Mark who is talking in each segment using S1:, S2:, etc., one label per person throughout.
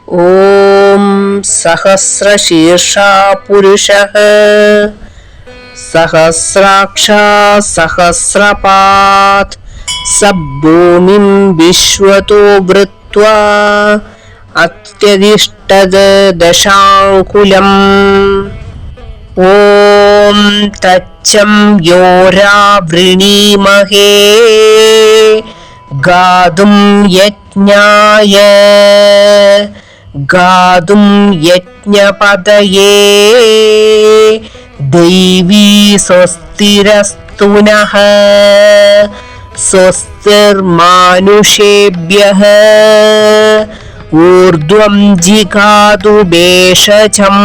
S1: ഓം സഹസ്രശീർഷാ പുരുഷഃ സഹസ്രാക്ഷാ സഹസ്രപാത് സഭൂമിം വിശ്വതോ വൃത്വാ അത്യതിഷ്ഠത് ദശാങ്കുലം. ഓം തച്ചം യോരാവൃണീമഹേ ഗാതും യജ്ഞായ ഗാതും യജ്ഞപതയേ ദൈവീ സ്വസ്തിരസ്തു നഃ സ്വസ്തിർമാനുഷേഭ്യഃ ഊർധ്വം ജിഗാതു ഭേഷജം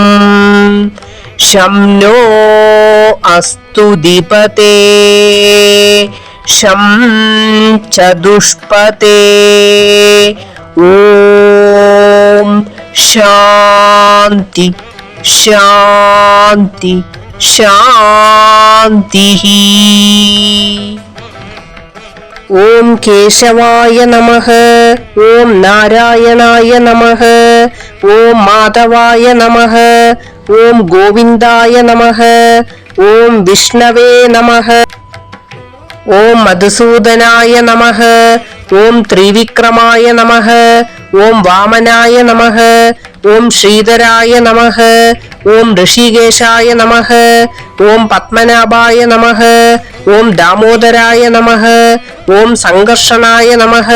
S1: ശം no അസ്തു ധിപതേ ശം ചതുഷ്പതേ. Om Shanti ശാന്തി ശാന്തി. ഓം കേശവായ നമഃ. ഓം നാരായണായ നമഃ. ഓം മാധവായ നമഃ. ഓം ഗോവിന്ദായ നമഃ. ഓം വിഷ്ണവേ നമഃ. ഓം മധുസൂദനായ നമഃ. ഓം ത്രിവിക്രമായ നമഃ. ഓം വാമനായ നമഃ. ഓം ശ്രീധരായ നമഃ. ഓം ഋഷികേശായ നമഃ. ഓം പത്മനാഭായ നമഃ. ഓം ദാമോദരായ നമഃ. ഓം സംഘർഷണായ നമഃ.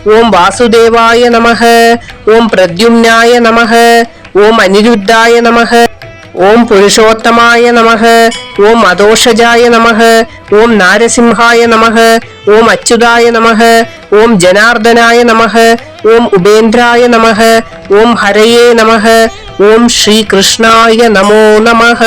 S1: ഓം വാസുദേവായ നമഃ. ഓം പ്രദ്യുമ്നായ നമഃ. ഓം അനിരുദ്ധായ നമഃ. ഓം പുരുഷോത്തമായ നമഃ. ഓം അദോഷജായ നമഃ. ഓം നാരസിംഹായ നമഃ. ഓം അച്യുതായ നമഃ. ഓം ജനാർദ്ദനായ നമഃ. ഓം ഉപേന്ദ്രായ നമഃ. ഓം ഹരയേ നമഃ. ഓം ശ്രീകൃഷ്ണായ നമോ നമഃ.